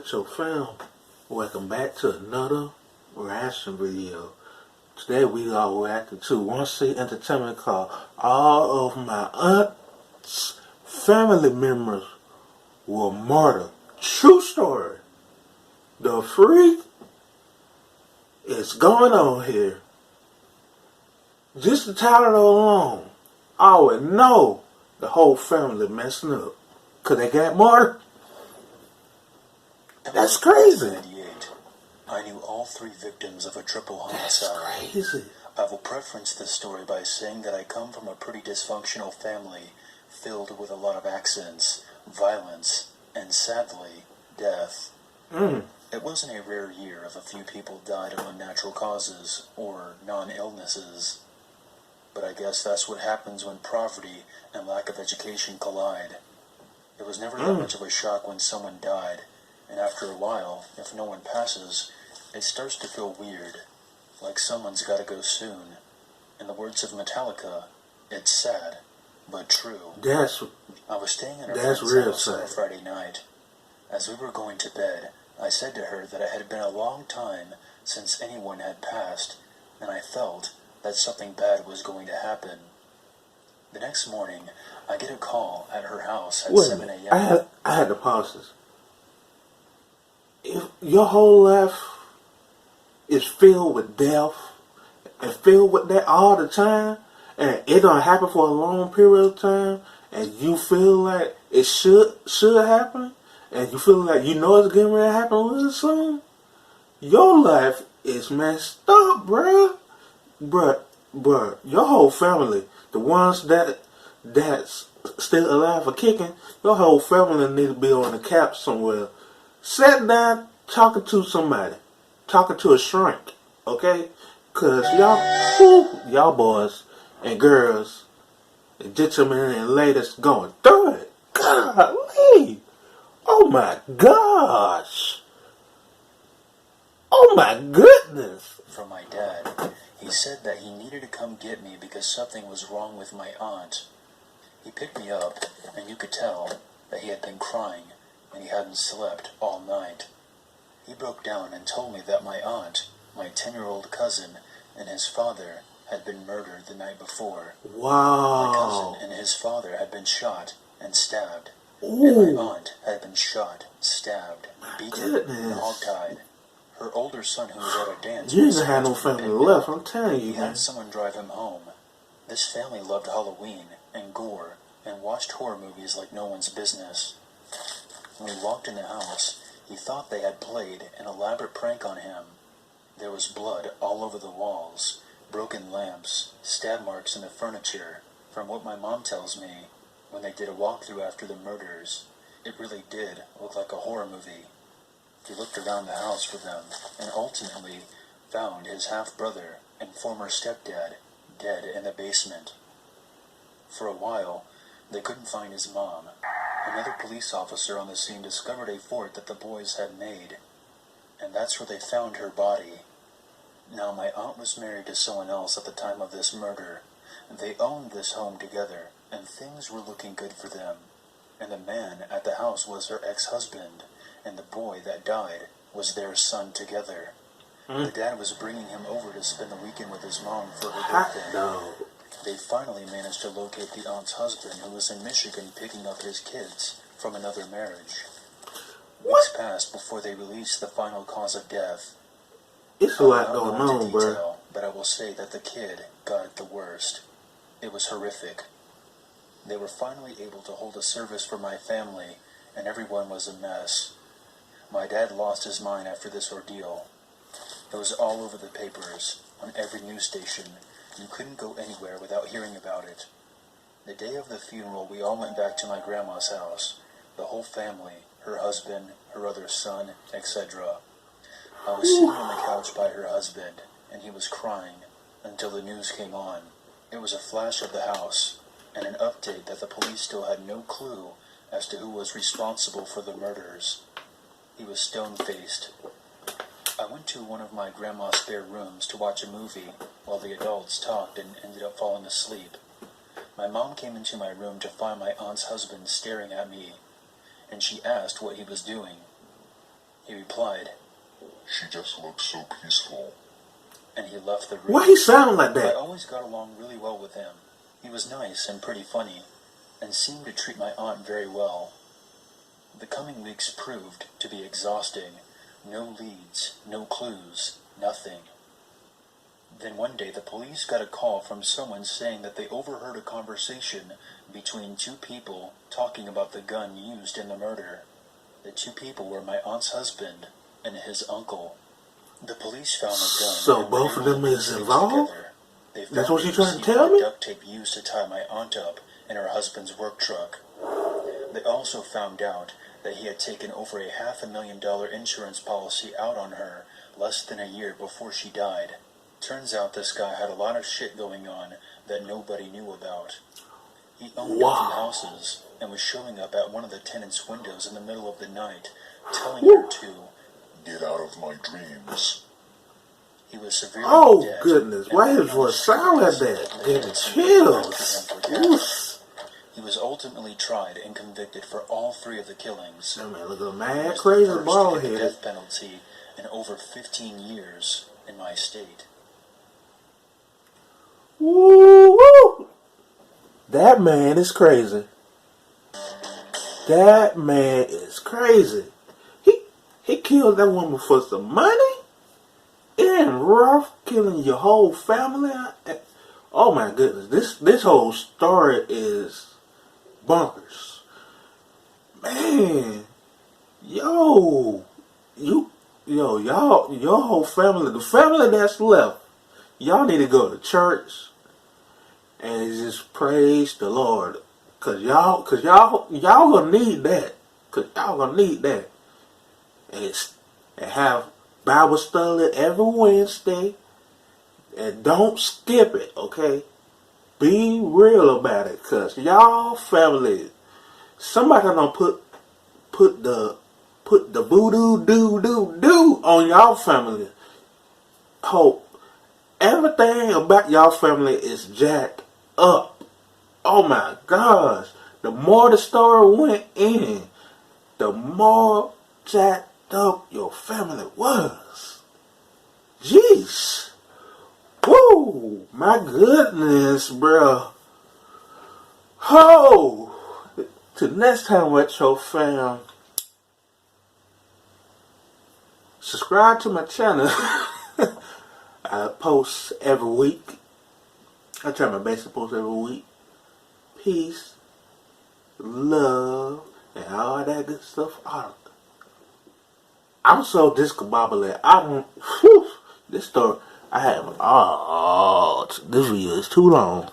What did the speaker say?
with your fam. Welcome back to another reaction video. Today we are reacting to One C Entertainment called All of My Aunt's Family Members Were Murdered. True story. The freak is going on here. Just the title alone, I would know the whole family messing up. Cause they got murdered. That's crazy. I knew all three victims of a triple homicide. That's crazy. I will preference this story by saying that I come from a pretty dysfunctional family filled with a lot of accidents, violence, and sadly, death. It wasn't a rare year if a few people died of unnatural causes or non-illnesses. But I guess that's what happens when poverty and lack of education collide. It was never that much of a shock when someone died. And after a while, if no one passes, it starts to feel weird, like someone's gotta go soon. In the words of Metallica, it's sad, but true. I was staying in her friend's house on a Friday night. As we were going to bed, I said to her that it had been a long time since anyone had passed, and I felt that something bad was going to happen. The next morning, I get a call at her house at 7 a.m. I had to pause this. If your whole life is filled with death and filled with that all the time, and it don't happen for a long period of time, and you feel like it should happen, and you feel like you know it's getting ready to happen with soon, your life is messed up, bruh. Bruh, your whole family, the ones that's still alive for kicking, your whole family need to be on the couch somewhere. Sat down talking to somebody. Talking to a shrink. Okay? Cause y'all boys and girls and gentlemen and ladies going through it. Golly. Oh my gosh. Oh my goodness. From my dad. He said that he needed to come get me because something was wrong with my aunt. He picked me up, and you could tell that he had been crying, and he hadn't slept all night. He broke down and told me that my aunt, my 10-year-old cousin, and his father had been murdered the night before. Wow. My cousin and his father had been shot and stabbed. Ooh. And my aunt had been shot, stabbed, beaten, and hogtied. Her older son, who was at a dance, you didn't have no family left, I'm telling you, he had someone drive him home. This family loved Halloween and gore and watched horror movies like no one's business. When he walked in the house, he thought they had played an elaborate prank on him. There was blood all over the walls, broken lamps, stab marks in the furniture. From what my mom tells me, when they did a walkthrough after the murders, it really did look like a horror movie. He looked around the house for them, and ultimately found his half-brother and former stepdad dead in the basement. For a while, they couldn't find his mom. Another police officer on the scene discovered a fort that the boys had made, and that's where they found her body. Now, my aunt was married to someone else at the time of this murder. They owned this home together, and things were looking good for them. And the man at the house was her ex-husband, and the boy that died was their son together. The dad was bringing him over to spend the weekend with his mom for her birthday. They finally managed to locate the aunt's husband, who was in Michigan picking up his kids from another marriage. Weeks passed before they released the final cause of death. It's a lot going on, bro. But I will say that the kid got it the worst. It was horrific. They were finally able to hold a service for my family, and everyone was a mess. My dad lost his mind after this ordeal. It was all over the papers, on every news station. You couldn't go anywhere without hearing about it. The day of the funeral, we all went back to my grandma's house. The whole family, her husband, her other son, etc. I was sitting on the couch by her husband, and he was crying until the news came on. It was a flash of the house, and an update that the police still had no clue as to who was responsible for the murders. He was stone-faced. I went to one of my grandma's spare rooms to watch a movie while the adults talked and ended up falling asleep. My mom came into my room to find my aunt's husband staring at me, and she asked what he was doing. He replied, She just looks so peaceful. and he left the room. Why he sound like I that? always got along really well with him. He was nice and pretty funny, and seemed to treat my aunt very well. The coming weeks proved to be exhausting. No leads, no clues, nothing. Then one day the police got a call from someone saying that they overheard a conversation between two people talking about the gun used in the murder. The two people were my aunt's husband and his uncle. The police found the gun. So and were both of able them to is piece things involved? together. They That's found what the you trying to receipt tell of the me? duct tape used to tie my aunt up in her husband's work truck. They also found out that he had taken over a $500,000 insurance policy out on her less than a year before she died. Turns out this guy had a lot of shit going on that nobody knew about. He owned Wow. a few houses and was showing up at one of the tenants' windows in the middle of the night, telling her to Get out of my dreams. He was severely Oh in debt, goodness, and why living his on the voice sound like streets. that? They Getting had some people after chills. him for debt. Oof. He was ultimately tried and convicted for all three of the killings. That man look a He mad, was the crazy, first to bald get the headed. death penalty in over 15 years in my state. Woo woo! That man is crazy. That man is crazy. He killed that woman for some money? It ain't rough killing your whole family. Oh my goodness, this whole story is bonkers. Man, y'all, your whole family, the family that's left, y'all need to go to church and just praise the Lord, cause y'all gonna need that, and have Bible study every Wednesday, and don't skip it, okay? Be real about it, cause y'all family, somebody done put the voodoo do on y'all family. Hope everything about y'all family is jacked up. Oh my gosh! The more the story went in, the more jacked up your family was. Jeez. Woo! My goodness, bro. Oh! Till next time, Retro fam. Subscribe to my channel. I post every week. I try my best to post every week. Peace, love, and all that good stuff. I'm so discombobulated. I don't. Whew, this story. I have. Oh, this video is too long.